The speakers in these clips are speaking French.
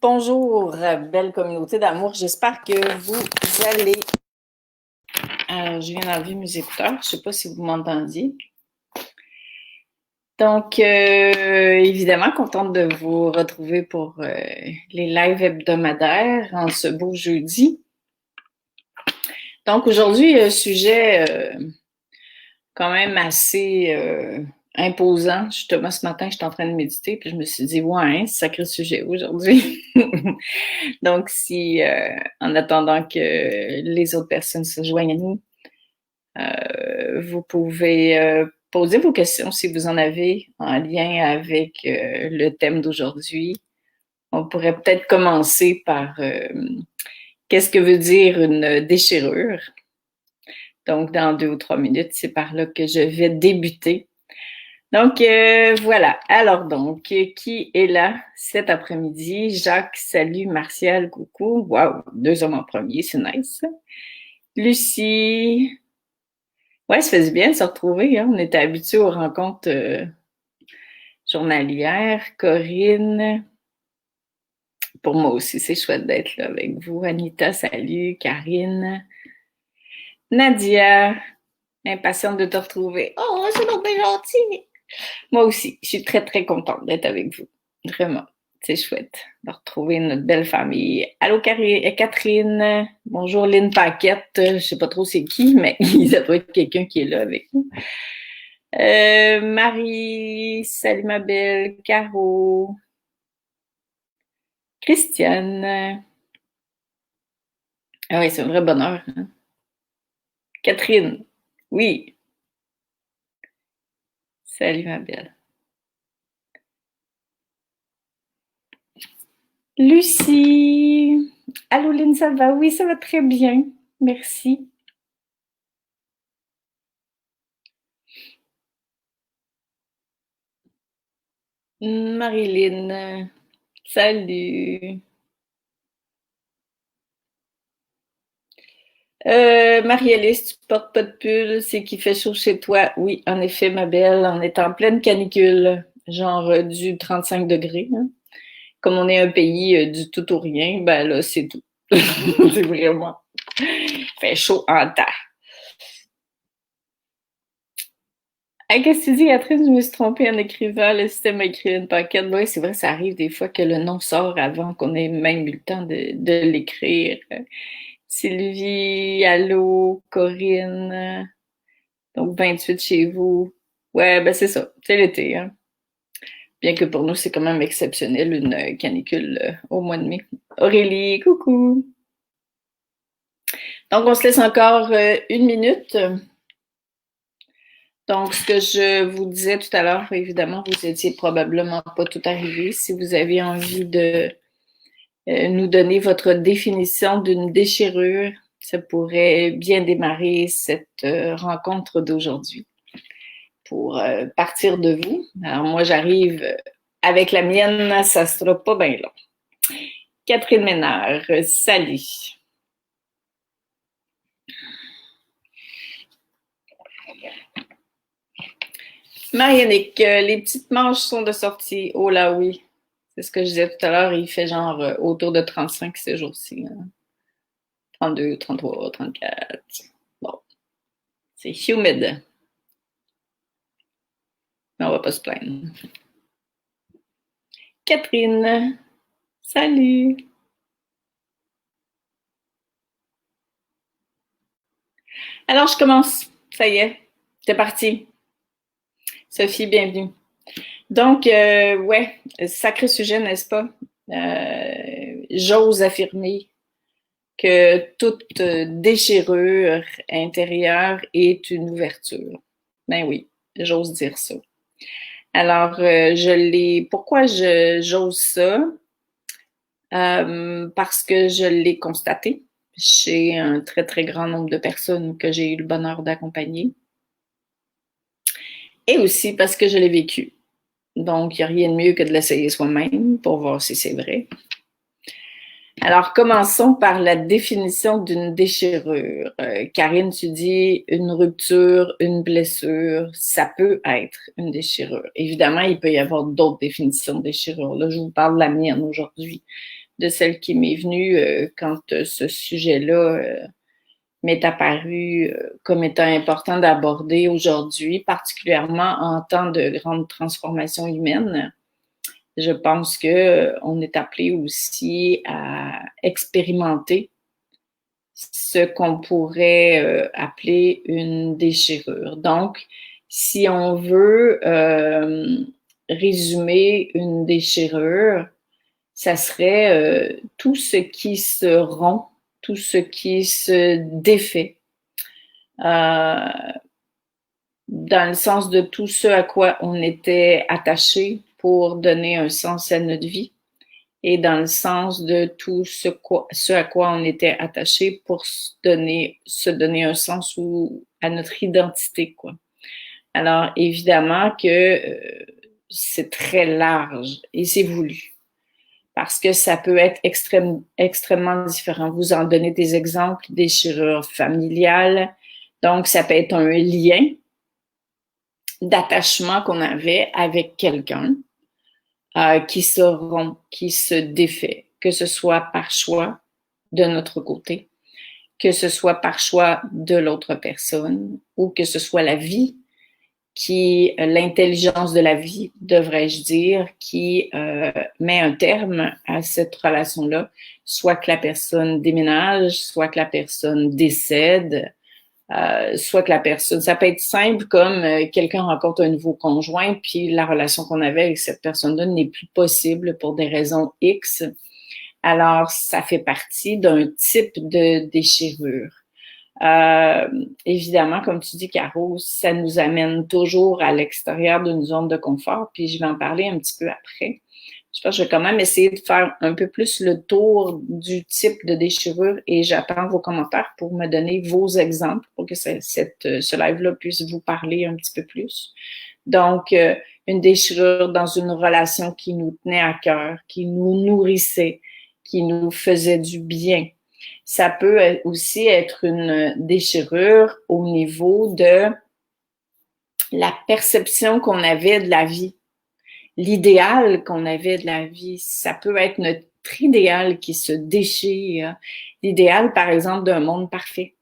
Bonjour, belle communauté d'amour. J'espère que vous allez. Je viens d'enlever mes écouteurs. Je ne sais pas si vous m'entendiez. Donc, évidemment, contente de vous retrouver pour les lives hebdomadaires en ce beau jeudi. Donc, aujourd'hui, sujet quand même assez imposant. Justement, ce matin, j'étais en train de méditer, puis je me suis dit, ouais, hein, sacré sujet aujourd'hui. Donc, si, en attendant que les autres personnes se joignent à nous, vous pouvez poser vos questions si vous en avez en lien avec le thème d'aujourd'hui. On pourrait peut-être commencer par qu'est-ce que veut dire une déchirure? Donc, dans 2 ou 3 minutes, c'est par là que je vais débuter. Donc, voilà. Alors donc, qui est là cet après-midi? Jacques, salut. Martial, coucou. Wow, 2 hommes en premier, c'est nice. Lucie. Ouais, ça fait du bien de se retrouver, hein? On était habitués aux rencontres journalières. Corinne. Pour moi aussi, c'est chouette d'être là avec vous. Anita, salut. Karine. Nadia. Impatiente de te retrouver. Oh, c'est donc bien gentil. Moi aussi, je suis très, très contente d'être avec vous. Vraiment, c'est chouette de retrouver notre belle famille. Allô, Catherine. Bonjour, Lynn Paquette. Je sais pas trop c'est qui, mais ça doit être quelqu'un qui est là avec nous. Marie, salut ma belle. Caro. Christiane. Ah oui, c'est un vrai bonheur. Hein? Catherine. Oui. Salut ma belle. Lucie. Allô, Lynn, ça va? Oui, ça va très bien. Merci. Marilyn. Salut. Marie-Alice, tu portes pas de pull, c'est qu'il fait chaud chez toi. Oui, en effet, ma belle, on est en pleine canicule, genre du 35 degrés. Hein. Comme on est un pays du tout ou rien, ben là, c'est tout. C'est vraiment. Il fait chaud en temps. Hey, qu'est-ce que tu dis, Catherine? Je me suis trompée en écrivant. Le système a écrit une paquette. Oui, c'est vrai, ça arrive des fois que le nom sort avant qu'on ait même eu le temps de l'écrire. Sylvie, allô, Corinne. Donc 28 chez vous. Ouais, ben c'est ça. C'est l'été, hein. Bien que pour nous, c'est quand même exceptionnel, une canicule au mois de mai. Aurélie, coucou. Donc, on se laisse encore 1 minute. Donc, ce que je vous disais tout à l'heure, évidemment, vous étiez probablement pas tout arrivé. Si vous avez envie de nous donner votre définition d'une déchirure, ça pourrait bien démarrer cette rencontre d'aujourd'hui pour partir de vous. Alors, moi, j'arrive avec la mienne, ça sera pas bien long. Catherine Ménard, salut. Mariannick, les petites manches sont de sortie. Oh là oui. C'est ce que je disais tout à l'heure. Il fait genre autour de 35 ces jours-ci. Hein. 32, 33, 34. Bon, c'est humide. Mais on va pas se plaindre. Catherine, salut. Alors, je commence. Ça y est, c'est parti. Sophie, bienvenue. Donc, ouais, sacré sujet, n'est-ce pas? J'ose affirmer que toute déchirure intérieure est une ouverture. Ben oui, j'ose dire ça. Alors, pourquoi j'ose ça? Parce que je l'ai constaté chez un très, très grand nombre de personnes que j'ai eu le bonheur d'accompagner. Et aussi parce que je l'ai vécu. Donc, il n'y a rien de mieux que de l'essayer soi-même pour voir si c'est vrai. Alors, commençons par la définition d'une déchirure. Karine, tu dis une rupture, une blessure, ça peut être une déchirure. Évidemment, il peut y avoir d'autres définitions de déchirure. Là, je vous parle de la mienne aujourd'hui. de celle qui m'est venue quand ce sujet-là m'est apparu comme étant important d'aborder aujourd'hui, particulièrement en temps de grande transformation humaine. Je pense qu'on est appelé aussi à expérimenter ce qu'on pourrait appeler une déchirure. Donc, si on veut résumer une déchirure, ça serait tout ce qui se rompt, tout ce qui se défait, dans le sens de tout ce à quoi on était attaché pour donner un sens à notre vie, et dans le sens de tout ce à quoi on était attaché pour se donner un sens à notre identité, quoi. Alors, évidemment que c'est très large et c'est voulu, parce que ça peut être extrêmement différent. Vous en donnez des exemples, déchirure familiale, donc ça peut être un lien d'attachement qu'on avait avec quelqu'un, qui se rompt, qui se défait, que ce soit par choix de notre côté, que ce soit par choix de l'autre personne, ou que ce soit la vie l'intelligence de la vie, devrais-je dire, qui met un terme à cette relation-là, soit que la personne déménage, soit que la personne décède, soit que la personne, ça peut être simple comme quelqu'un rencontre un nouveau conjoint, puis la relation qu'on avait avec cette personne-là n'est plus possible pour des raisons X. Alors, ça fait partie d'un type de déchirure. Évidemment, comme tu dis, Caro, ça nous amène toujours à l'extérieur d'une zone de confort, puis je vais en parler un petit peu après. Je pense que je vais quand même essayer de faire un peu plus le tour du type de déchirure et j'attends vos commentaires pour me donner vos exemples pour que ce live-là puisse vous parler un petit peu plus. Donc, une déchirure dans une relation qui nous tenait à cœur, qui nous nourrissait, qui nous faisait du bien. Ça peut aussi être une déchirure au niveau de la perception qu'on avait de la vie. L'idéal qu'on avait de la vie, ça peut être notre idéal qui se déchire. L'idéal, par exemple, d'un monde parfait.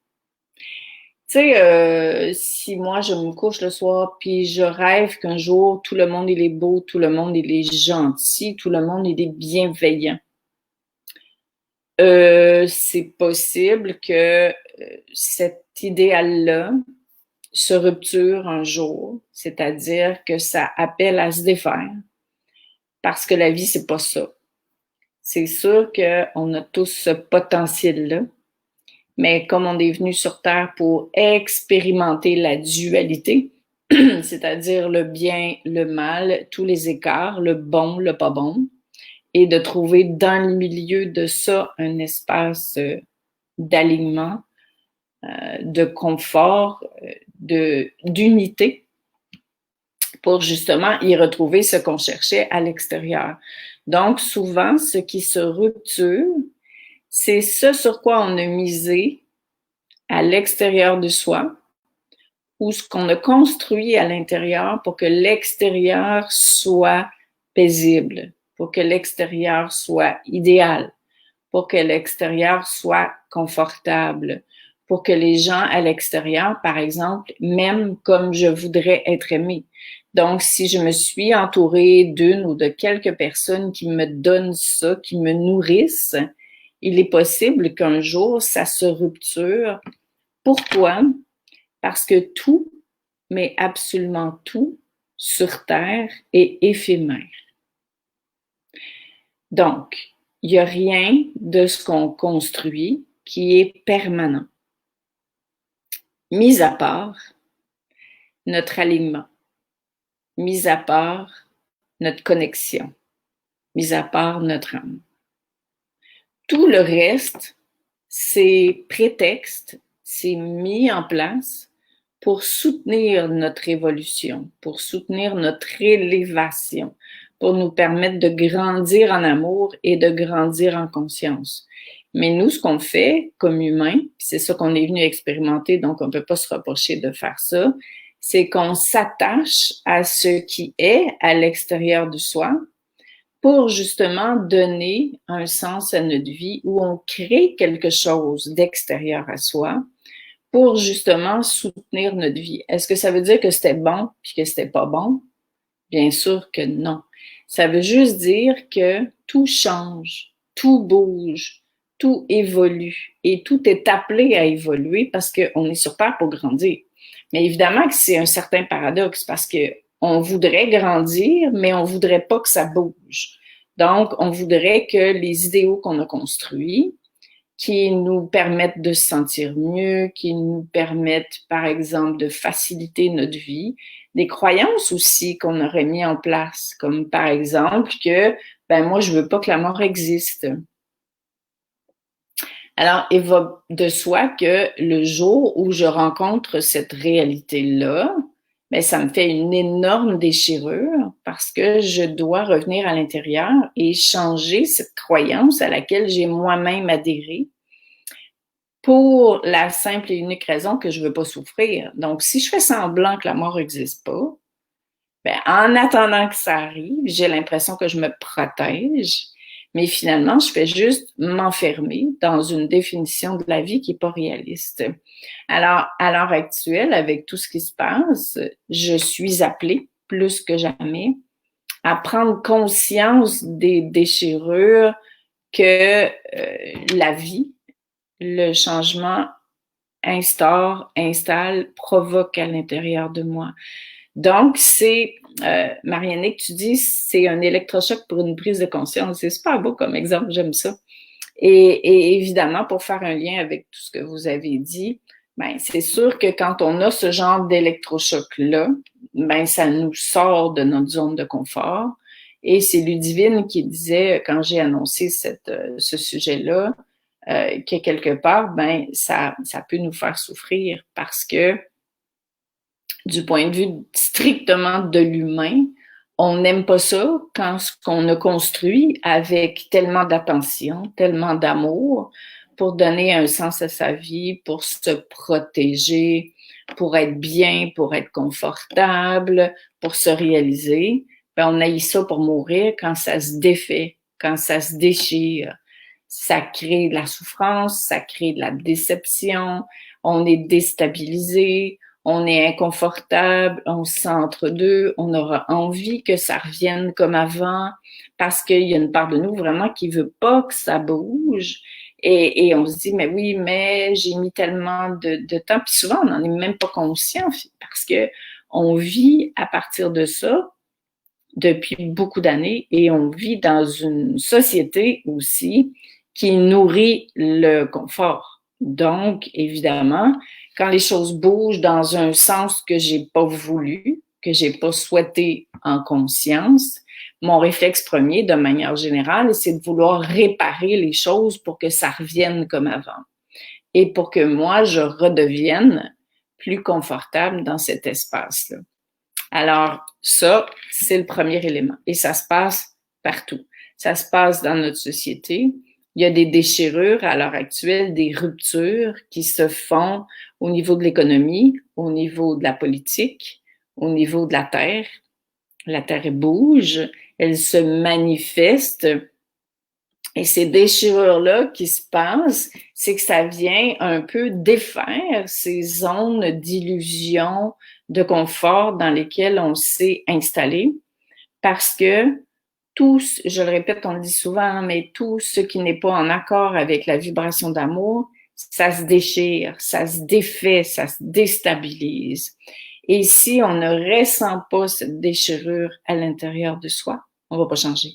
Tu sais, si moi, je me couche le soir, puis je rêve qu'un jour, tout le monde, il est beau, tout le monde, il est gentil, tout le monde, il est bienveillant. C'est possible que cet idéal-là se rupture un jour, c'est-à-dire que ça appelle à se défaire, parce que la vie, c'est pas ça. C'est sûr qu'on a tous ce potentiel-là, mais comme on est venu sur Terre pour expérimenter la dualité, c'est-à-dire le bien, le mal, tous les écarts, le bon, le pas bon, et de trouver dans le milieu de ça un espace d'alignement, de confort, d'unité, pour justement y retrouver ce qu'on cherchait à l'extérieur. Donc, souvent, ce qui se rupture, c'est ce sur quoi on a misé à l'extérieur de soi, ou ce qu'on a construit à l'intérieur pour que l'extérieur soit paisible, pour que l'extérieur soit idéal, pour que l'extérieur soit confortable, pour que les gens à l'extérieur, par exemple, m'aiment comme je voudrais être aimée. Donc, si je me suis entourée d'une ou de quelques personnes qui me donnent ça, qui me nourrissent, il est possible qu'un jour, ça se rupture. Pourquoi? Parce que tout, mais absolument tout, sur Terre est éphémère. Donc, il n'y a rien de ce qu'on construit qui est permanent, mis à part notre alignement, mis à part notre connexion, mis à part notre âme. Tout le reste, c'est prétexte, c'est mis en place pour soutenir notre évolution, pour soutenir notre élévation, pour nous permettre de grandir en amour et de grandir en conscience. Mais nous, ce qu'on fait comme humains, c'est ça qu'on est venu expérimenter, donc on ne peut pas se reprocher de faire ça, c'est qu'on s'attache à ce qui est à l'extérieur de soi pour justement donner un sens à notre vie où on crée quelque chose d'extérieur à soi pour justement soutenir notre vie. Est-ce que ça veut dire que c'était bon puis que c'était pas bon? Bien sûr que non. Ça veut juste dire que tout change, tout bouge, tout évolue et tout est appelé à évoluer parce qu'on est sur Terre pour grandir. Mais évidemment que c'est un certain paradoxe parce que on voudrait grandir, mais on voudrait pas que ça bouge. Donc, on voudrait que les idéaux qu'on a construits, qui nous permettent de se sentir mieux, qui nous permettent, par exemple, de faciliter notre vie. Des croyances aussi qu'on aurait mis en place, comme par exemple que, ben moi, je veux pas que la mort existe. Alors, il va de soi que le jour où je rencontre cette réalité-là, ben, ça me fait une énorme déchirure parce que je dois revenir à l'intérieur et changer cette croyance à laquelle j'ai moi-même adhéré pour la simple et unique raison que je veux pas souffrir. Donc, si je fais semblant que la mort n'existe pas, ben, en attendant que ça arrive, j'ai l'impression que je me protège, mais finalement, je fais juste m'enfermer dans une définition de la vie qui n'est pas réaliste. Alors, à l'heure actuelle, avec tout ce qui se passe, je suis appelée plus que jamais à prendre conscience des déchirures que la vie, le changement installe, provoque à l'intérieur de moi. Donc, c'est, Marianne, tu dis, c'est un électrochoc pour une prise de conscience. C'est super beau comme exemple, j'aime ça. Et évidemment, pour faire un lien avec tout ce que vous avez dit, ben, c'est sûr que quand on a ce genre d'électrochoc-là, ben, ça nous sort de notre zone de confort. Et c'est Ludivine qui disait, quand j'ai annoncé ce sujet-là, que quelque part, ben, ça peut nous faire souffrir parce que du point de vue strictement de l'humain, on n'aime pas ça quand ce qu'on a construit avec tellement d'attention, tellement d'amour pour donner un sens à sa vie, pour se protéger, pour être bien, pour être confortable, pour se réaliser. Ben, on haït ça pour mourir quand ça se défait, quand ça se déchire. Ça crée de la souffrance, ça crée de la déception, on est déstabilisé, on est inconfortable, on se sent entre deux, on aura envie que ça revienne comme avant parce qu'il y a une part de nous vraiment qui veut pas que ça bouge. Et on se dit, mais oui, mais j'ai mis tellement de temps. Puis souvent, on n'en est même pas conscient parce que on vit à partir de ça depuis beaucoup d'années et on vit dans une société aussi qui nourrit le confort. Donc, évidemment, quand les choses bougent dans un sens que j'ai pas voulu, que j'ai pas souhaité en conscience, mon réflexe premier, de manière générale, c'est de vouloir réparer les choses pour que ça revienne comme avant et pour que moi, je redevienne plus confortable dans cet espace-là. Alors, ça, c'est le premier élément. Et ça se passe partout. Ça se passe dans notre société. Il y a des déchirures à l'heure actuelle, des ruptures qui se font au niveau de l'économie, au niveau de la politique, au niveau de la terre. La terre bouge, elle se manifeste. Et ces déchirures-là qui se passent, c'est que ça vient un peu défaire ces zones d'illusion, de confort dans lesquelles on s'est installé, parce que tout, je le répète, on le dit souvent, mais tout ce qui n'est pas en accord avec la vibration d'amour, ça se déchire, ça se défait, ça se déstabilise. Et si on ne ressent pas cette déchirure à l'intérieur de soi, on va pas changer.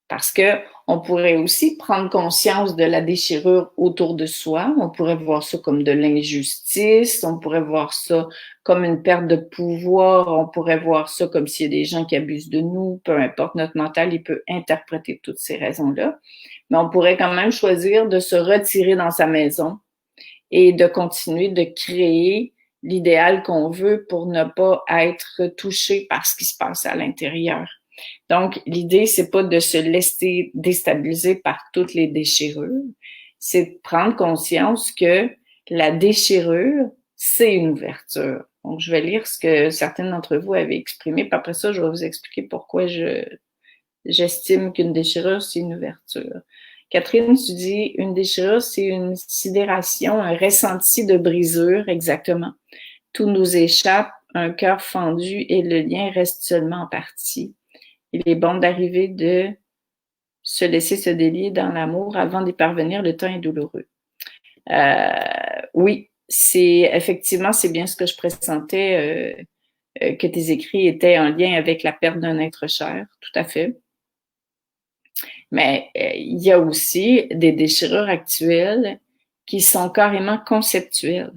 Parce que on pourrait aussi prendre conscience de la déchirure autour de soi. On pourrait voir ça comme de l'injustice. On pourrait voir ça comme une perte de pouvoir. On pourrait voir ça comme s'il y a des gens qui abusent de nous. Peu importe, notre mental, il peut interpréter toutes ces raisons-là. Mais on pourrait quand même choisir de se retirer dans sa maison et de continuer de créer l'idéal qu'on veut pour ne pas être touché par ce qui se passe à l'intérieur. Donc, l'idée, c'est pas de se laisser déstabiliser par toutes les déchirures, c'est de prendre conscience que la déchirure, c'est une ouverture. Donc, je vais lire ce que certaines d'entre vous avaient exprimé, puis après ça, je vais vous expliquer pourquoi J'estime qu'une déchirure, c'est une ouverture. Catherine, tu dis, une déchirure, c'est une sidération, un ressenti de brisure, exactement. Tout nous échappe, un cœur fendu et le lien reste seulement en partie. Il est bon d'arriver de se laisser se délier dans l'amour avant d'y parvenir, le temps est douloureux. Oui, effectivement, c'est bien ce que je pressentais, que tes écrits étaient en lien avec la perte d'un être cher, tout à fait. Mais il y a aussi des déchirures actuelles qui sont carrément conceptuelles.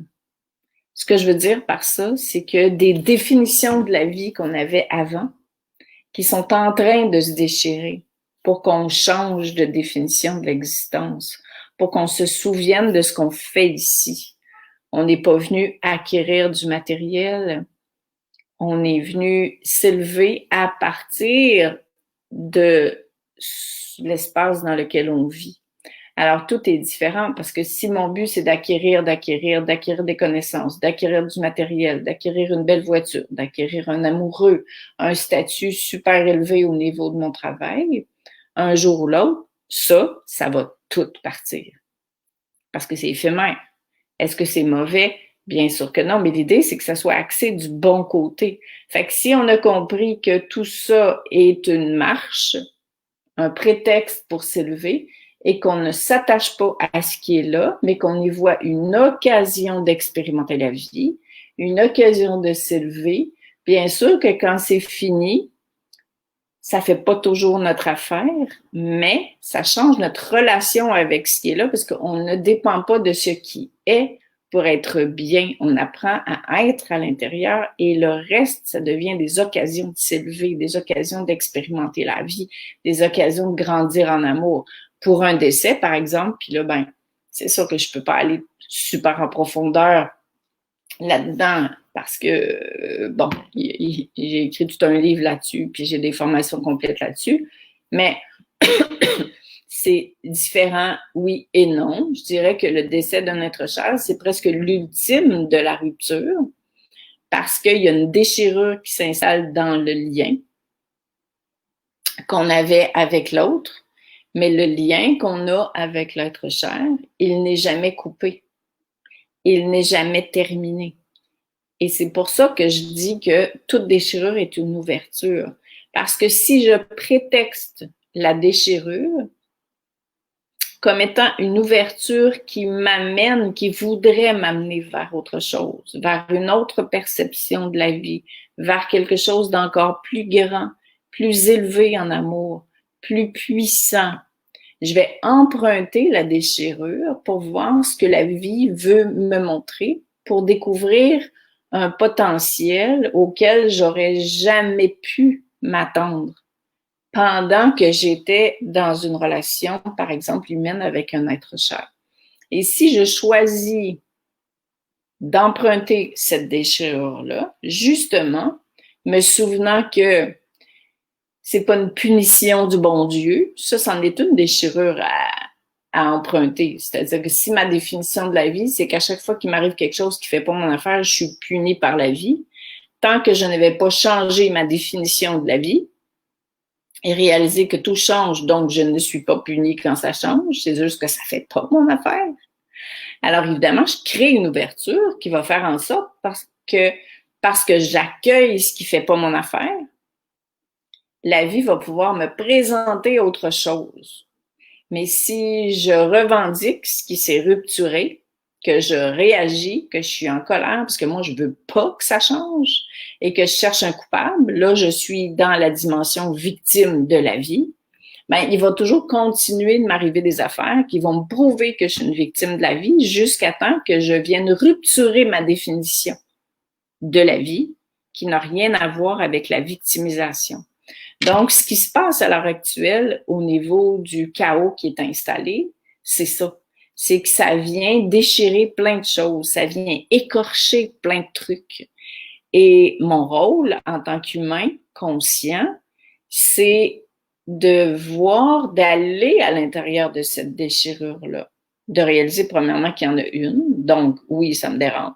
Ce que je veux dire par ça, c'est que des définitions de la vie qu'on avait avant, qui sont en train de se déchirer pour qu'on change de définition de l'existence, pour qu'on se souvienne de ce qu'on fait ici. On n'est pas venu acquérir du matériel, on est venu s'élever à partir de l'espace dans lequel on vit. Alors, tout est différent parce que si mon but, c'est d'acquérir des connaissances, d'acquérir du matériel, d'acquérir une belle voiture, d'acquérir un amoureux, un statut super élevé au niveau de mon travail, un jour ou l'autre, ça va tout partir. Parce que c'est éphémère. Est-ce que c'est mauvais? Bien sûr que non, mais l'idée, c'est que ça soit axé du bon côté. Fait que si on a compris que tout ça est une marche, un prétexte pour s'élever, et qu'on ne s'attache pas à ce qui est là, mais qu'on y voit une occasion d'expérimenter la vie, une occasion de s'élever. Bien sûr que quand c'est fini, ça fait pas toujours notre affaire, mais ça change notre relation avec ce qui est là parce qu'on ne dépend pas de ce qui est pour être bien. On apprend à être à l'intérieur et le reste, ça devient des occasions de s'élever, des occasions d'expérimenter la vie, des occasions de grandir en amour. Pour un décès, par exemple, puis là, ben, c'est sûr que je peux pas aller super en profondeur là-dedans parce que, bon, j'ai écrit tout un livre là-dessus, puis j'ai des formations complètes là-dessus, mais c'est différent, oui et non. Je dirais que le décès d'un être cher, c'est presque l'ultime de la rupture parce qu'il y a une déchirure qui s'installe dans le lien qu'on avait avec l'autre, mais le lien qu'on a avec l'être cher, il n'est jamais coupé. Il n'est jamais terminé. Et c'est pour ça que je dis que toute déchirure est une ouverture. Parce que si je prétexte la déchirure comme étant une ouverture qui m'amène, qui voudrait m'amener vers autre chose, vers une autre perception de la vie, vers quelque chose d'encore plus grand, plus élevé en amour, plus puissant, je vais emprunter la déchirure pour voir ce que la vie veut me montrer, pour découvrir un potentiel auquel j'aurais jamais pu m'attendre pendant que j'étais dans une relation, par exemple, humaine avec un être cher. Et si je choisis d'emprunter cette déchirure-là, justement, me souvenant que c'est pas une punition du bon Dieu, ça, c'en est une déchirure à emprunter. C'est-à-dire que si ma définition de la vie, c'est qu'à chaque fois qu'il m'arrive quelque chose qui fait pas mon affaire, je suis punie par la vie, tant que je n'avais pas changé ma définition de la vie et réalisé que tout change, donc je ne suis pas punie quand ça change, c'est juste que ça fait pas mon affaire. Alors évidemment, je crée une ouverture qui va faire en sorte parce que j'accueille ce qui fait pas mon affaire, la vie va pouvoir me présenter autre chose. Mais si je revendique ce qui s'est rupturé, que je réagis, que je suis en colère, parce que moi, je veux pas que ça change, et que je cherche un coupable, là, je suis dans la dimension victime de la vie, ben, il va toujours continuer de m'arriver des affaires qui vont me prouver que je suis une victime de la vie jusqu'à temps que je vienne rupturer ma définition de la vie, qui n'a rien à voir avec la victimisation. Donc, ce qui se passe à l'heure actuelle au niveau du chaos qui est installé, c'est ça. C'est que ça vient déchirer plein de choses, ça vient écorcher plein de trucs. Et mon rôle en tant qu'humain conscient, c'est de voir, d'aller à l'intérieur de cette déchirure-là, de réaliser premièrement qu'il y en a une. Donc, oui, ça me dérange.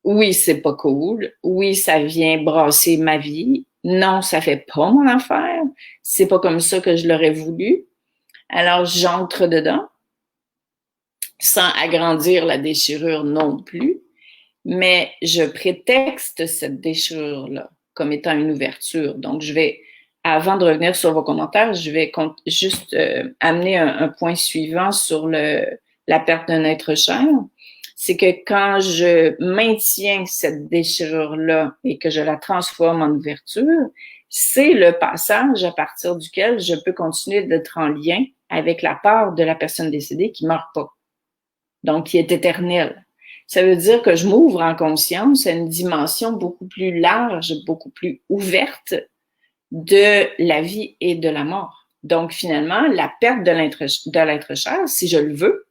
Oui, c'est pas cool. Oui, ça vient brasser ma vie. non, ça fait pas mon affaire, c'est pas comme ça que je l'aurais voulu. Alors, j'entre dedans, sans agrandir la déchirure non plus, mais je prétexte cette déchirure-là comme étant une ouverture. Donc, avant de revenir sur vos commentaires, je vais juste amener un point suivant sur la perte d'un être cher. C'est que quand je maintiens cette déchirure-là et que je la transforme en ouverture, c'est le passage à partir duquel je peux continuer d'être en lien avec la part de la personne décédée qui ne meurt pas, donc qui est éternelle. Ça veut dire que je m'ouvre en conscience à une dimension beaucoup plus large, beaucoup plus ouverte de la vie et de la mort. Donc, finalement, la perte de l'être cher, si je le veux,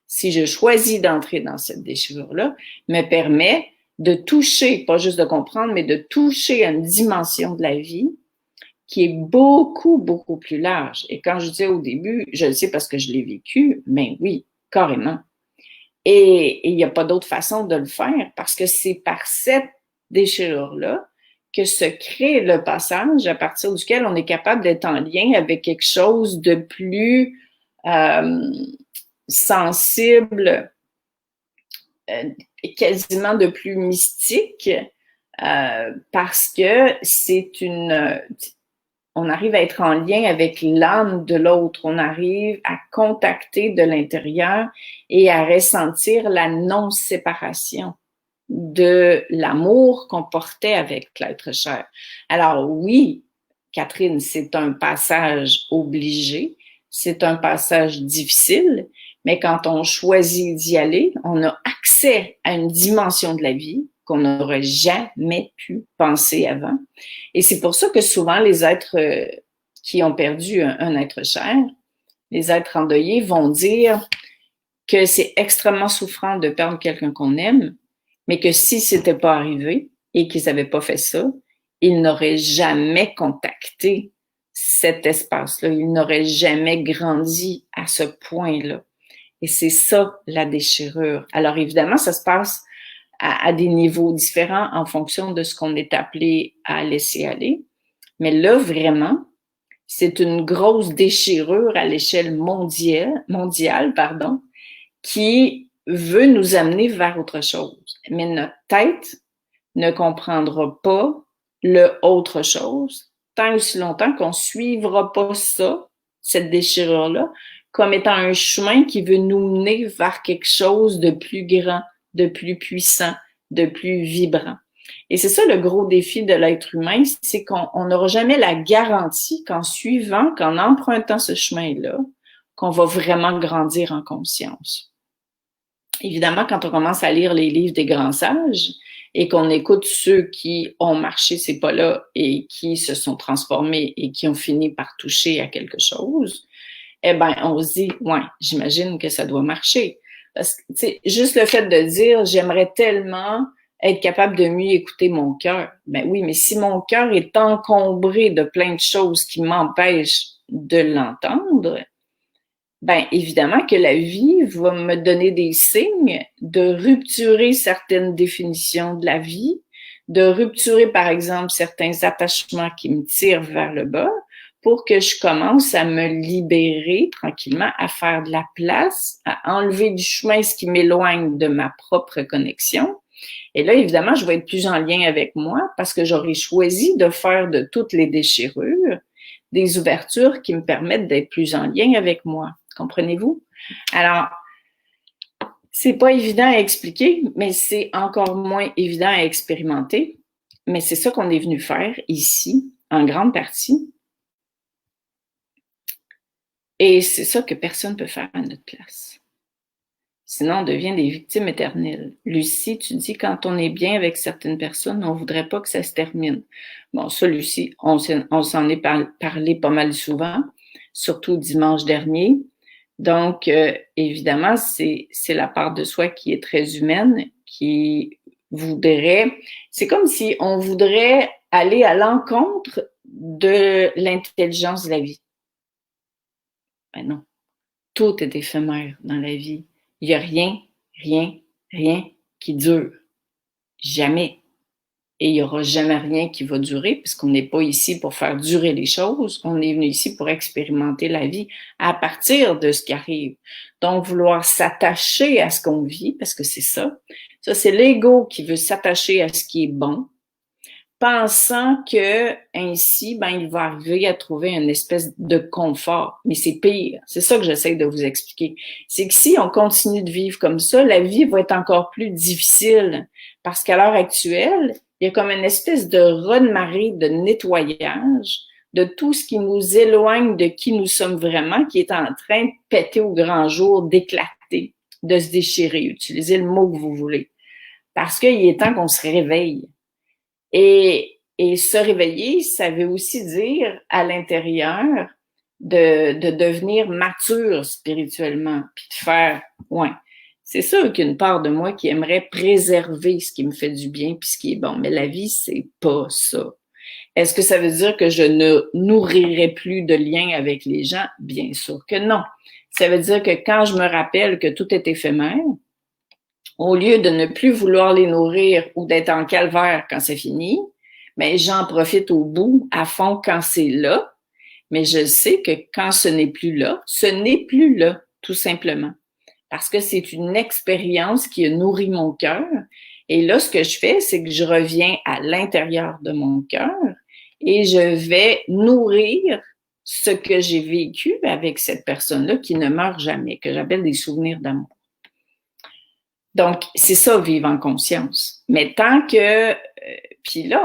si je choisis d'entrer dans cette déchirure-là, me permet de toucher, pas juste de comprendre, mais de toucher à une dimension de la vie qui est beaucoup, beaucoup plus large. Et quand je disais au début, je le sais parce que je l'ai vécu, mais oui, carrément. Et il n'y a pas d'autre façon de le faire parce que c'est par cette déchirure-là que se crée le passage à partir duquel on est capable d'être en lien avec quelque chose de plus sensible, quasiment de plus mystique, parce que on arrive à être en lien avec l'âme de l'autre, on arrive à contacter de l'intérieur et à ressentir la non-séparation de l'amour qu'on portait avec l'être cher. Alors oui, Catherine, c'est un passage obligé, c'est un passage difficile, mais quand on choisit d'y aller, on a accès à une dimension de la vie qu'on n'aurait jamais pu penser avant. Et c'est pour ça que souvent les êtres qui ont perdu un être cher, les êtres endeuillés vont dire que c'est extrêmement souffrant de perdre quelqu'un qu'on aime, mais que si c'était pas arrivé et qu'ils n'avaient pas fait ça, ils n'auraient jamais contacté cet espace-là. Ils n'auraient jamais grandi à ce point-là. Et c'est ça, la déchirure. Alors évidemment, ça se passe à des niveaux différents en fonction de ce qu'on est appelé à laisser aller. Mais là, vraiment, c'est une grosse déchirure à l'échelle mondiale, qui veut nous amener vers autre chose. Mais notre tête ne comprendra pas le autre chose tant aussi longtemps qu'on suivra pas ça, cette déchirure-là, comme étant un chemin qui veut nous mener vers quelque chose de plus grand, de plus puissant, de plus vibrant. Et c'est ça le gros défi de l'être humain, c'est qu'on n'aura jamais la garantie qu'en suivant, qu'en empruntant ce chemin-là, qu'on va vraiment grandir en conscience. Évidemment, quand on commence à lire les livres des grands sages et qu'on écoute ceux qui ont marché ces pas-là et qui se sont transformés et qui ont fini par toucher à quelque chose, eh ben, on se dit, ouais, j'imagine que ça doit marcher. Parce que, tu sais, juste le fait de dire, j'aimerais tellement être capable de mieux écouter mon cœur. Ben oui, mais si mon cœur est encombré de plein de choses qui m'empêchent de l'entendre, ben évidemment que la vie va me donner des signes de rupturer certaines définitions de la vie, de rupturer par exemple certains attachements qui me tirent vers le bas pour que je commence à me libérer tranquillement, à faire de la place, à enlever du chemin ce qui m'éloigne de ma propre connexion. Et là, évidemment, je vais être plus en lien avec moi parce que j'aurai choisi de faire de toutes les déchirures des ouvertures qui me permettent d'être plus en lien avec moi. Comprenez-vous? Alors, c'est pas évident à expliquer, mais c'est encore moins évident à expérimenter. Mais c'est ça qu'on est venu faire ici, en grande partie. Et c'est ça que personne ne peut faire à notre place. Sinon, on devient des victimes éternelles. Lucie, tu dis, quand on est bien avec certaines personnes, on voudrait pas que ça se termine. Bon, ça, Lucie, on s'en est parlé pas mal souvent, surtout dimanche dernier. Donc, évidemment, c'est la part de soi qui est très humaine, qui voudrait... C'est comme si on voudrait aller à l'encontre de l'intelligence de la vie. Ben non, tout est éphémère dans la vie. Il n'y a rien qui dure. Jamais. et il n'y aura jamais rien qui va durer, puisqu'on n'est pas ici pour faire durer les choses, on est venu ici pour expérimenter la vie à partir de ce qui arrive. Donc, vouloir s'attacher à ce qu'on vit, parce que c'est ça c'est l'ego qui veut s'attacher à ce qui est bon, pensant que ainsi, il va arriver à trouver une espèce de confort. Mais c'est pire. C'est ça que j'essaie de vous expliquer. C'est que si on continue de vivre comme ça, la vie va être encore plus difficile. Parce qu'à l'heure actuelle, il y a comme une espèce de raz-de-marée de nettoyage de tout ce qui nous éloigne de qui nous sommes vraiment, qui est en train de péter au grand jour, d'éclater, de se déchirer. Utilisez le mot que vous voulez. Parce qu'il est temps qu'on se réveille. Et se réveiller, ça veut aussi dire à l'intérieur de devenir mature spirituellement, puis de faire, c'est sûr qu'il y a une part de moi qui aimerait préserver ce qui me fait du bien puis ce qui est bon, mais la vie, c'est pas ça. Est-ce que ça veut dire que je ne nourrirai plus de liens avec les gens? Bien sûr que non. Ça veut dire que quand je me rappelle que tout est éphémère, au lieu de ne plus vouloir les nourrir ou d'être en calvaire quand c'est fini, mais j'en profite au bout, à fond quand c'est là. Mais je sais que quand ce n'est plus là, ce n'est plus là, tout simplement. Parce que c'est une expérience qui a nourri mon cœur. Et là, ce que je fais, c'est que je reviens à l'intérieur de mon cœur et je vais nourrir ce que j'ai vécu avec cette personne-là qui ne meurt jamais, que j'appelle des souvenirs d'amour. Donc, c'est ça, vivre en conscience. Mais tant que... puis là,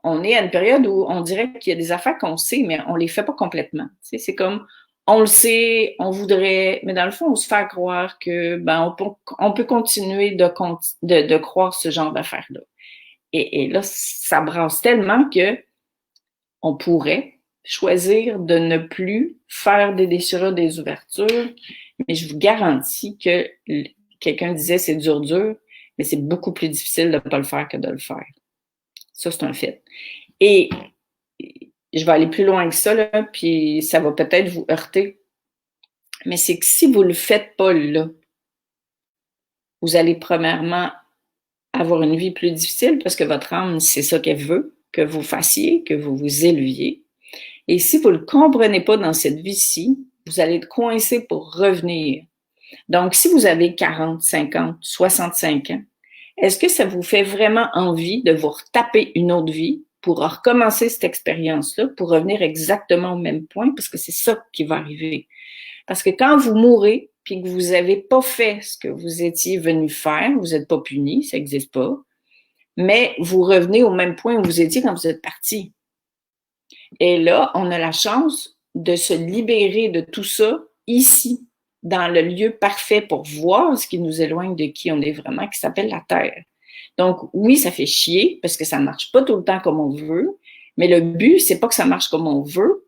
on est à une période où on dirait qu'il y a des affaires qu'on sait, mais on les fait pas complètement. Tu sais, c'est comme, on le sait, on voudrait, mais dans le fond, on se fait croire que on peut continuer de croire ce genre d'affaires-là. Et là, ça brasse tellement que on pourrait choisir de ne plus faire des déchirures, des ouvertures, mais je vous garantis que quelqu'un disait c'est dur, mais c'est beaucoup plus difficile de ne pas le faire que de le faire. Ça, c'est un fait. Et je vais aller plus loin que ça, là, puis ça va peut-être vous heurter. Mais c'est que si vous ne le faites pas là, vous allez premièrement avoir une vie plus difficile parce que votre âme, c'est ça qu'elle veut, que vous fassiez, que vous vous éleviez. Et si vous ne le comprenez pas dans cette vie-ci, vous allez être coincé pour revenir. Donc, si vous avez 40, 50, 65 ans, est-ce que ça vous fait vraiment envie de vous retaper une autre vie pour recommencer cette expérience-là, pour revenir exactement au même point? Parce que c'est ça qui va arriver. Parce que quand vous mourrez, puis que vous n'avez pas fait ce que vous étiez venu faire, vous n'êtes pas puni, ça n'existe pas, mais vous revenez au même point où vous étiez quand vous êtes parti. Et là, on a la chance de se libérer de tout ça ici, dans le lieu parfait pour voir ce qui nous éloigne de qui on est vraiment, qui s'appelle la Terre. Donc, oui, ça fait chier parce que ça ne marche pas tout le temps comme on veut, mais le but, c'est pas que ça marche comme on veut,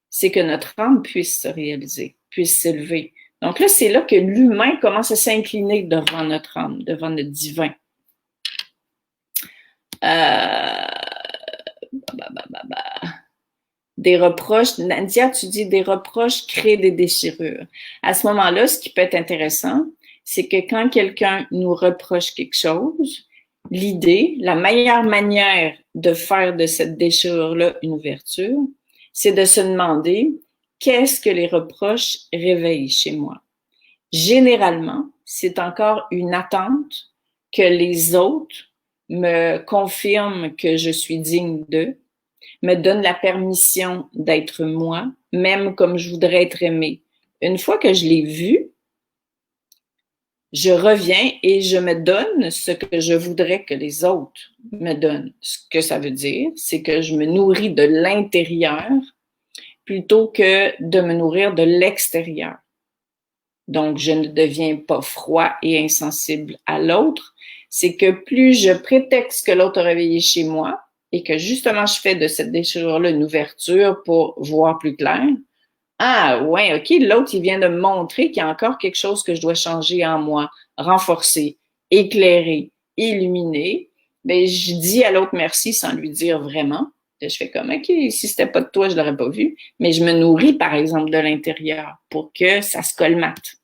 c'est que notre âme puisse se réaliser, puisse s'élever. Donc là, c'est là que l'humain commence à s'incliner devant notre âme, devant notre divin. Des reproches, Nadia, tu dis des reproches créent des déchirures. À ce moment-là, ce qui peut être intéressant, c'est que quand quelqu'un nous reproche quelque chose, l'idée, la meilleure manière de faire de cette déchirure-là une ouverture, c'est de se demander qu'est-ce que les reproches réveillent chez moi. Généralement, c'est encore une attente que les autres me confirment que je suis digne d'eux, me donne la permission d'être moi, même comme je voudrais être aimée. Une fois que je l'ai vu, je reviens et je me donne ce que je voudrais que les autres me donnent. Ce que ça veut dire, c'est que je me nourris de l'intérieur plutôt que de me nourrir de l'extérieur. Donc, je ne deviens pas froid et insensible à l'autre. C'est que plus je prétexte que l'autre a réveillé chez moi, et que justement je fais de cette déchirure-là une ouverture pour voir plus clair. Ah ouais, ok, l'autre il vient de me montrer qu'il y a encore quelque chose que je dois changer en moi, renforcer, éclairer, illuminer. Ben je dis à l'autre merci sans lui dire vraiment. Je fais comme ok, si c'était pas de toi, je l'aurais pas vu, mais je me nourris par exemple de l'intérieur pour que ça se colmate.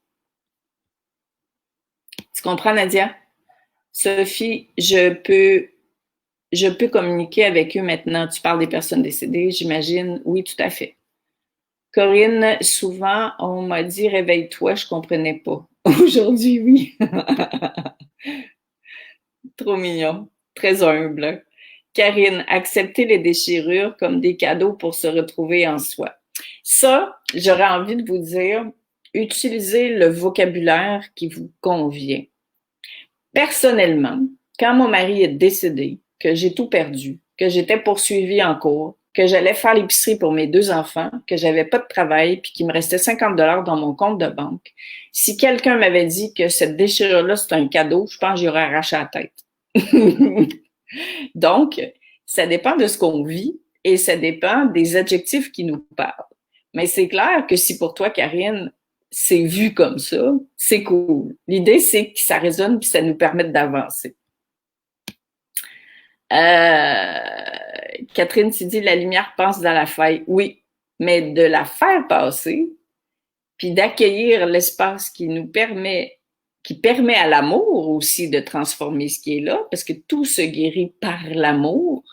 Tu comprends, Nadia? Sophie, je peux je peux communiquer avec eux maintenant. Tu parles des personnes décédées, j'imagine. Oui, tout à fait. Corinne, souvent, on m'a dit réveille-toi, je comprenais pas. Aujourd'hui, oui. Trop mignon. Très humble. Karine, accepter les déchirures comme des cadeaux pour se retrouver en soi. Ça, j'aurais envie de vous dire, utilisez le vocabulaire qui vous convient. Personnellement, quand mon mari est décédé, que j'ai tout perdu, que j'étais poursuivie en cours, que j'allais faire l'épicerie pour mes 2 enfants, que j'avais pas de travail, puis qu'il me restait 50 $ dans mon compte de banque, si quelqu'un m'avait dit que cette déchirure-là, c'est un cadeau, je pense que j'aurais arraché la tête. Donc, ça dépend de ce qu'on vit et ça dépend des adjectifs qui nous parlent. Mais c'est clair que si pour toi, Karine, c'est vu comme ça, c'est cool. L'idée, c'est que ça résonne puis ça nous permette d'avancer. Catherine, tu dis la lumière passe dans la faille. Oui, mais de la faire passer, puis d'accueillir l'espace qui permet à l'amour aussi de transformer ce qui est là, parce que tout se guérit par l'amour.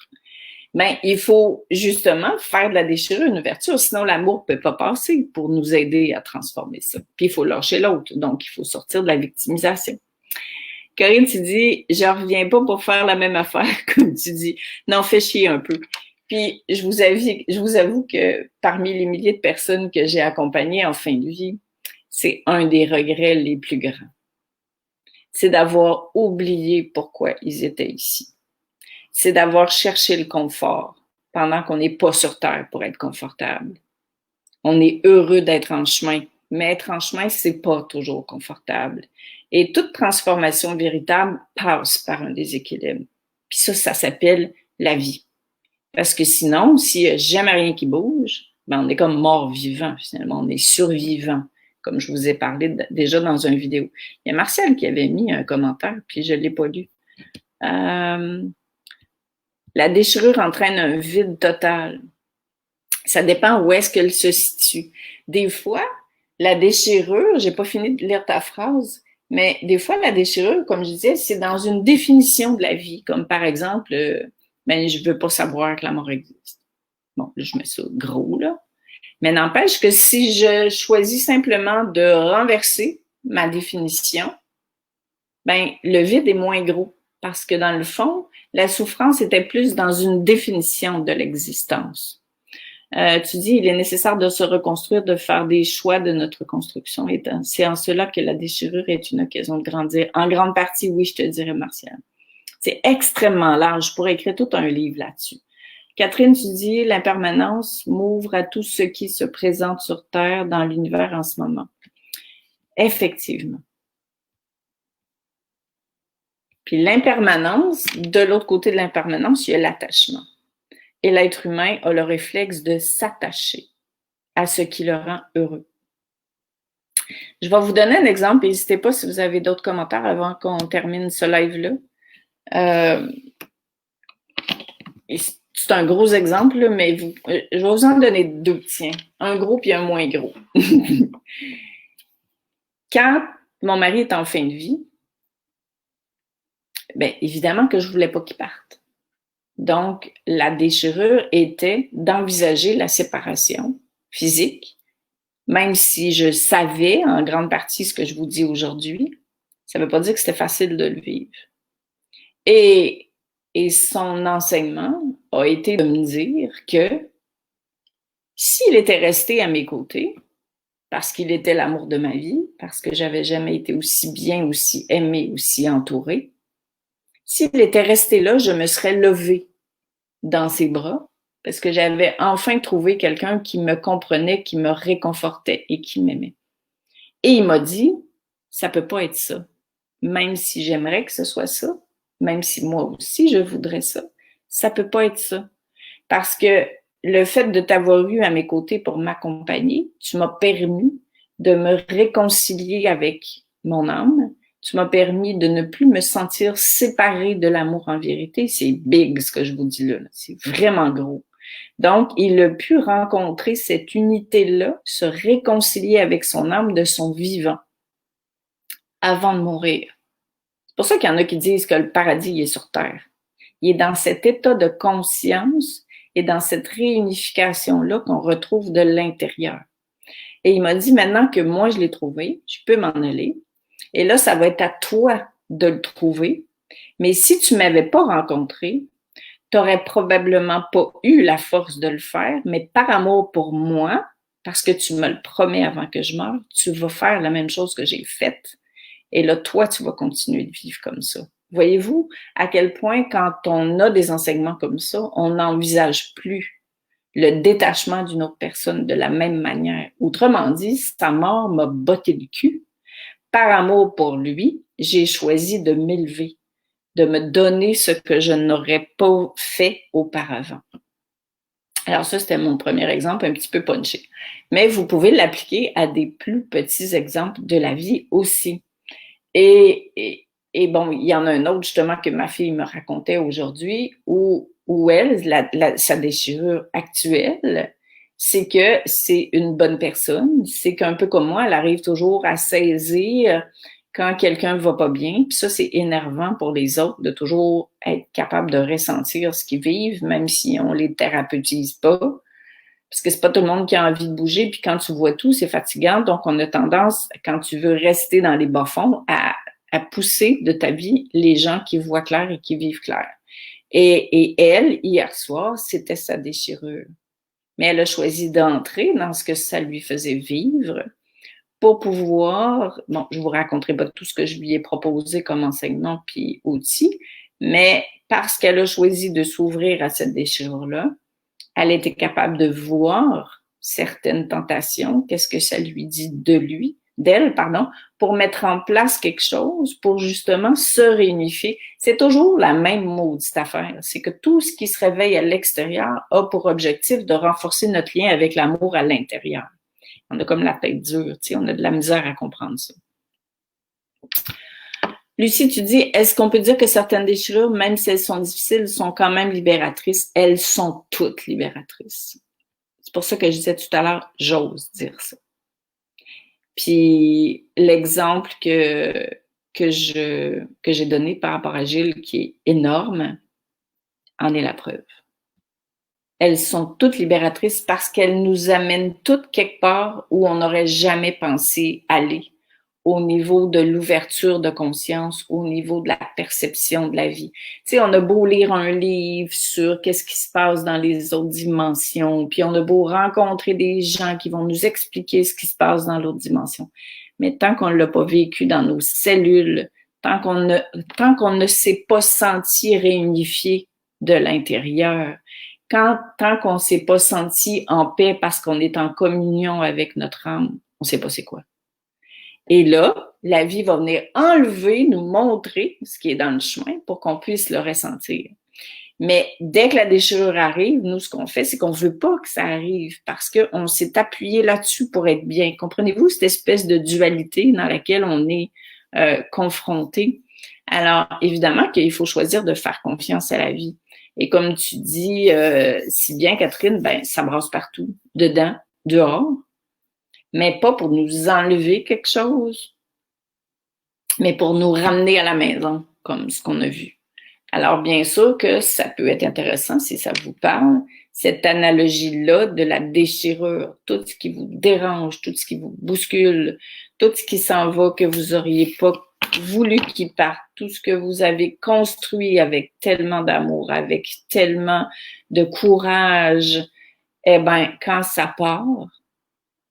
Ben, il faut justement faire de la déchirure une ouverture, sinon l'amour peut pas passer pour nous aider à transformer ça. Puis il faut lâcher l'autre, donc il faut sortir de la victimisation. Corinne, tu dis, je reviens pas pour faire la même affaire, comme tu dis. Non, fais chier un peu. Puis, je vous avoue que parmi les milliers de personnes que j'ai accompagnées en fin de vie, c'est un des regrets les plus grands. C'est d'avoir oublié pourquoi ils étaient ici. C'est d'avoir cherché le confort pendant qu'on n'est pas sur Terre pour être confortable. On est heureux d'être en chemin, mais être en chemin, c'est pas toujours confortable. Et toute transformation véritable passe par un déséquilibre. Puis ça s'appelle la vie. Parce que sinon, s'il n'y a jamais rien qui bouge, ben on est comme mort-vivant, finalement. On est survivant, comme je vous ai parlé déjà dans une vidéo. Il y a Martial qui avait mis un commentaire, puis je ne l'ai pas lu. La déchirure entraîne un vide total. Ça dépend où est-ce qu'elle se situe. Des fois, la déchirure, j'ai pas fini de lire ta phrase, mais des fois, la déchirure, comme je disais, c'est dans une définition de la vie, comme par exemple, ben, je veux pas savoir que la mort existe. Bon, là, je mets ça gros, là. Mais n'empêche que si je choisis simplement de renverser ma définition, ben, le vide est moins gros. Parce que dans le fond, la souffrance était plus dans une définition de l'existence. Tu dis, il est nécessaire de se reconstruire, de faire des choix de notre construction. Et c'est en cela que la déchirure est une occasion de grandir. En grande partie, oui, je te dirais, Martial. C'est extrêmement large. Je pourrais écrire tout un livre là-dessus. Catherine, tu dis, l'impermanence m'ouvre à tout ce qui se présente sur Terre dans l'univers en ce moment. Effectivement. Puis l'impermanence, de l'autre côté de l'impermanence, il y a l'attachement. Et l'être humain a le réflexe de s'attacher à ce qui le rend heureux. Je vais vous donner un exemple. N'hésitez pas si vous avez d'autres commentaires avant qu'on termine ce live-là. C'est un gros exemple, mais je vais vous en donner 2, tiens. Un gros puis un moins gros. Quand mon mari est en fin de vie, bien évidemment que je voulais pas qu'il parte. Donc, la déchirure était d'envisager la séparation physique, même si je savais en grande partie ce que je vous dis aujourd'hui, ça ne veut pas dire que c'était facile de le vivre. Et son enseignement a été de me dire que s'il était resté à mes côtés, parce qu'il était l'amour de ma vie, parce que j'avais jamais été aussi bien, aussi aimée, aussi entourée, s'il était resté là, je me serais levée dans ses bras parce que j'avais enfin trouvé quelqu'un qui me comprenait, qui me réconfortait et qui m'aimait. Et il m'a dit, ça peut pas être ça. Même si j'aimerais que ce soit ça, même si moi aussi je voudrais ça, ça peut pas être ça. Parce que le fait de t'avoir eu à mes côtés pour m'accompagner, tu m'as permis de me réconcilier avec mon âme. Tu m'as permis de ne plus me sentir séparée de l'amour en vérité. C'est big ce que je vous dis là. C'est vraiment gros. Donc, il a pu rencontrer cette unité-là, se réconcilier avec son âme de son vivant avant de mourir. C'est pour ça qu'il y en a qui disent que le paradis il est sur terre. Il est dans cet état de conscience et dans cette réunification-là qu'on retrouve de l'intérieur. Et il m'a dit, maintenant que moi, je l'ai trouvé, je peux m'en aller. Et là, ça va être à toi de le trouver. Mais si tu m'avais pas rencontré, tu n'aurais probablement pas eu la force de le faire, mais par amour pour moi, parce que tu me le promets avant que je meure, tu vas faire la même chose que j'ai faite. Et là, toi, tu vas continuer de vivre comme ça. Voyez-vous à quel point, quand on a des enseignements comme ça, on n'envisage plus le détachement d'une autre personne de la même manière. Autrement dit, sa mort m'a botté le cul. Par amour pour lui, j'ai choisi de m'élever, de me donner ce que je n'aurais pas fait auparavant. Alors ça, c'était mon premier exemple un petit peu punché. Mais vous pouvez l'appliquer à des plus petits exemples de la vie aussi. Et bon, il y en a un autre justement que ma fille me racontait aujourd'hui où elle, sa déchirure actuelle, c'est que c'est une bonne personne, c'est qu'un peu comme moi, elle arrive toujours à saisir quand quelqu'un va pas bien, puis ça, c'est énervant pour les autres de toujours être capable de ressentir ce qu'ils vivent, même si on les thérapeutise pas, parce que c'est pas tout le monde qui a envie de bouger, puis quand tu vois tout, c'est fatigant, donc on a tendance, quand tu veux rester dans les bas-fonds, à pousser de ta vie les gens qui voient clair et qui vivent clair. Et elle, hier soir, c'était sa déchirure. Mais elle a choisi d'entrer dans ce que ça lui faisait vivre pour pouvoir, bon, je vous raconterai pas tout ce que je lui ai proposé comme enseignement puis outils, mais parce qu'elle a choisi de s'ouvrir à cette déchirure-là, elle était capable de voir certaines tentations, qu'est-ce que ça lui dit de lui, d'elle, pardon, pour mettre en place quelque chose, pour justement se réunifier. C'est toujours la même maudite affaire. C'est que tout ce qui se réveille à l'extérieur a pour objectif de renforcer notre lien avec l'amour à l'intérieur. On a comme la tête dure, tu sais, on a de la misère à comprendre ça. Lucie, tu dis, est-ce qu'on peut dire que certaines déchirures, même si elles sont difficiles, sont quand même libératrices? Elles sont toutes libératrices. C'est pour ça que je disais tout à l'heure, j'ose dire ça. Puis l'exemple que j'ai donné par rapport à Gilles, qui est énorme, en est la preuve. Elles sont toutes libératrices parce qu'elles nous amènent toutes quelque part où on n'aurait jamais pensé aller, au niveau de l'ouverture de conscience, au niveau de la perception de la vie. Tu sais, on a beau lire un livre sur qu'est-ce qui se passe dans les autres dimensions, puis on a beau rencontrer des gens qui vont nous expliquer ce qui se passe dans l'autre dimension. Mais tant qu'on ne l'a pas vécu dans nos cellules, tant qu'on ne s'est pas senti réunifié de l'intérieur, tant qu'on ne s'est pas senti en paix parce qu'on est en communion avec notre âme, on ne sait pas c'est quoi. Et là, la vie va venir enlever, nous montrer ce qui est dans le chemin pour qu'on puisse le ressentir. Mais dès que la déchirure arrive, nous, ce qu'on fait, c'est qu'on ne veut pas que ça arrive parce qu'on s'est appuyé là-dessus pour être bien. Comprenez-vous cette espèce de dualité dans laquelle on est confronté? Alors, évidemment qu'il faut choisir de faire confiance à la vie. Et comme tu dis si bien, Catherine, ben ça brasse partout, dedans, dehors, mais pas pour nous enlever quelque chose, mais pour nous ramener à la maison, comme ce qu'on a vu. Alors, bien sûr que ça peut être intéressant si ça vous parle, cette analogie-là de la déchirure, tout ce qui vous dérange, tout ce qui vous bouscule, tout ce qui s'en va que vous auriez pas voulu qu'il parte, tout ce que vous avez construit avec tellement d'amour, avec tellement de courage, eh ben, quand ça part,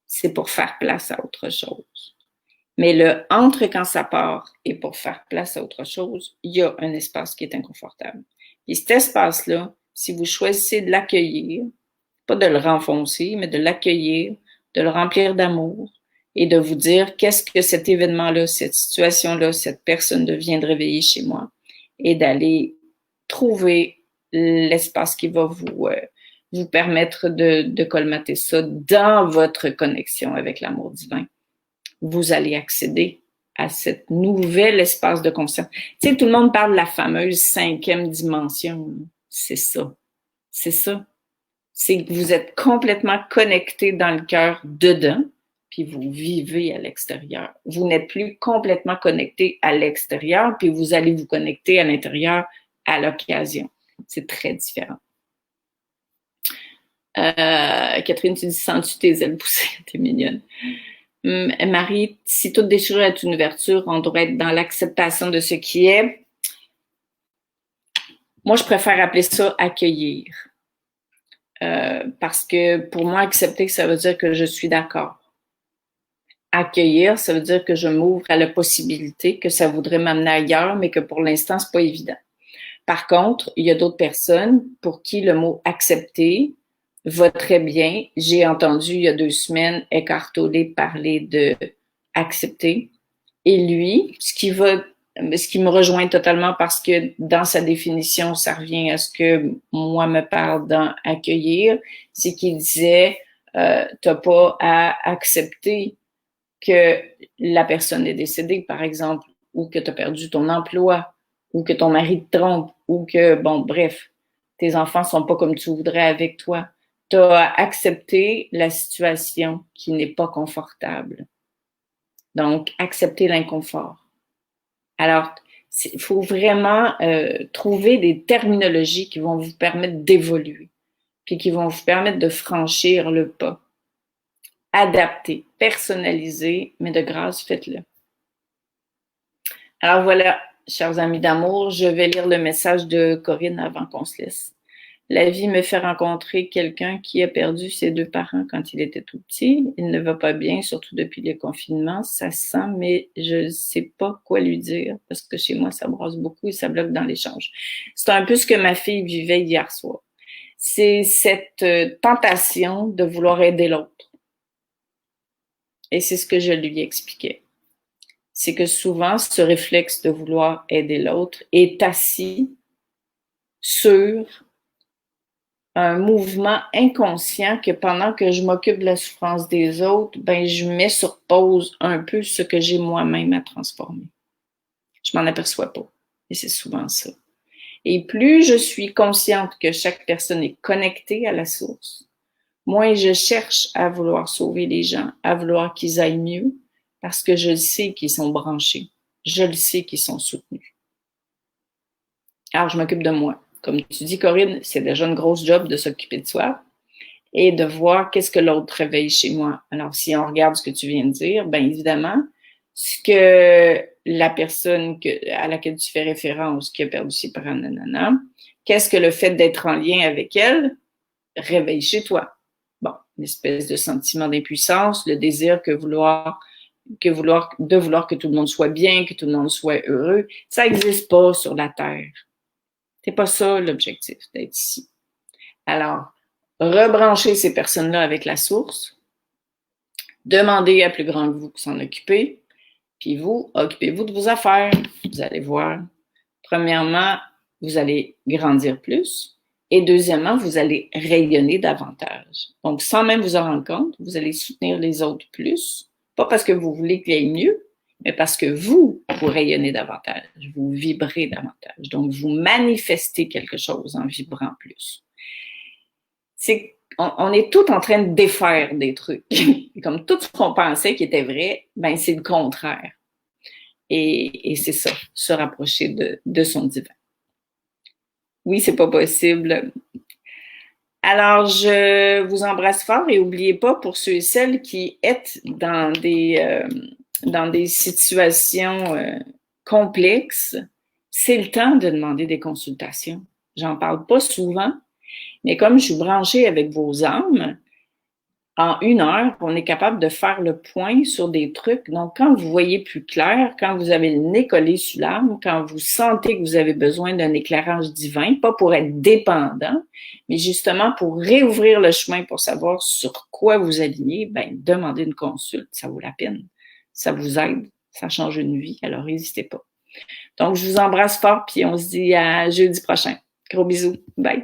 c'est pour faire place à autre chose. Mais le entre quand ça part et pour faire place à autre chose, il y a un espace qui est inconfortable. Et cet espace-là, si vous choisissez de l'accueillir, pas de le renfoncer, mais de l'accueillir, de le remplir d'amour et de vous dire qu'est-ce que cet événement-là, cette situation-là, cette personne vient de réveiller chez moi et d'aller trouver l'espace qui va vous permettre de colmater ça dans votre connexion avec l'amour divin. Vous allez accéder à cette nouvel espace de conscience. Tu sais, tout le monde parle de la fameuse 5e dimension. C'est ça. C'est ça. C'est que vous êtes complètement connecté dans le cœur dedans, puis vous vivez à l'extérieur. Vous n'êtes plus complètement connecté à l'extérieur, puis vous allez vous connecter à l'intérieur à l'occasion. C'est très différent. Catherine, tu dis, sens-tu tes ailes pousser? T'es mignonne. Marie, si toute déchirure est une ouverture, on doit être dans l'acceptation de ce qui est. Moi, je préfère appeler ça accueillir. Parce que pour moi, accepter, ça veut dire que je suis d'accord. Accueillir, ça veut dire que je m'ouvre à la possibilité que ça voudrait m'amener ailleurs, mais que pour l'instant, c'est pas évident. Par contre, il y a d'autres personnes pour qui le mot accepter va très bien. J'ai entendu il y a 2 semaines Eckhart Tolle parler de accepter. Et lui, ce qui me rejoint totalement parce que dans sa définition, ça revient à ce que moi me parle dans accueillir, c'est qu'il disait, t'as pas à accepter que la personne est décédée, par exemple, ou que tu as perdu ton emploi, ou que ton mari te trompe, ou que, bon, bref, tes enfants sont pas comme tu voudrais avec toi. Tu as accepté la situation qui n'est pas confortable. Donc, accepter l'inconfort. Alors, il faut vraiment trouver des terminologies qui vont vous permettre d'évoluer, puis qui vont vous permettre de franchir le pas. Adapter, personnaliser, mais de grâce, faites-le. Alors voilà, chers amis d'amour, je vais lire le message de Corinne avant qu'on se laisse. La vie me fait rencontrer quelqu'un qui a perdu ses 2 parents quand il était tout petit. Il ne va pas bien, surtout depuis le confinement. Ça se sent, mais je ne sais pas quoi lui dire parce que chez moi, ça brasse beaucoup et ça bloque dans l'échange. C'est un peu ce que ma fille vivait hier soir. C'est cette tentation de vouloir aider l'autre. Et c'est ce que je lui expliquais. C'est que souvent, ce réflexe de vouloir aider l'autre est assis sur un mouvement inconscient que pendant que je m'occupe de la souffrance des autres, ben, je mets sur pause un peu ce que j'ai moi-même à transformer. Je m'en aperçois pas. Et c'est souvent ça. Et plus je suis consciente que chaque personne est connectée à la source, moins je cherche à vouloir sauver les gens, à vouloir qu'ils aillent mieux, parce que je le sais qu'ils sont branchés. Je le sais qu'ils sont soutenus. Alors, je m'occupe de moi. Comme tu dis, Corinne, c'est déjà une grosse job de s'occuper de soi et de voir qu'est-ce que l'autre réveille chez moi. Alors, si on regarde ce que tu viens de dire, bien évidemment, ce que la personne à laquelle tu fais référence, qui a perdu ses parents, nanana, qu'est-ce que le fait d'être en lien avec elle réveille chez toi? Bon, une espèce de sentiment d'impuissance, le désir de vouloir que tout le monde soit bien, que tout le monde soit heureux. Ça n'existe pas sur la Terre. C'est pas ça l'objectif d'être ici. Alors, rebrancher ces personnes-là avec la source, demandez à plus grand que vous de s'en occuper, puis vous, occupez-vous de vos affaires. Vous allez voir. Premièrement, vous allez grandir plus. Et deuxièmement, vous allez rayonner davantage. Donc, sans même vous en rendre compte, vous allez soutenir les autres plus. Pas parce que vous voulez qu'il aille mieux, mais parce que vous rayonnez davantage, vous vibrez davantage. Donc, vous manifestez quelque chose en vibrant plus. On est tout en train de défaire des trucs. Comme tout ce qu'on pensait qui était vrai, ben c'est le contraire. Et c'est ça, se rapprocher de son divin. Oui, c'est pas possible. Alors, je vous embrasse fort et n'oubliez pas, pour ceux et celles qui êtes dans des situations complexes, c'est le temps de demander des consultations. J'en parle pas souvent, mais comme je suis branchée avec vos âmes, en 1 heure, on est capable de faire le point sur des trucs. Donc, quand vous voyez plus clair, quand vous avez le nez collé sur l'âme, quand vous sentez que vous avez besoin d'un éclairage divin, pas pour être dépendant, mais justement pour réouvrir le chemin pour savoir sur quoi vous alignez, ben, demandez une consulte, ça vaut la peine. Ça vous aide, ça change une vie, alors n'hésitez pas. Donc, je vous embrasse fort, puis on se dit à jeudi prochain. Gros bisous. Bye.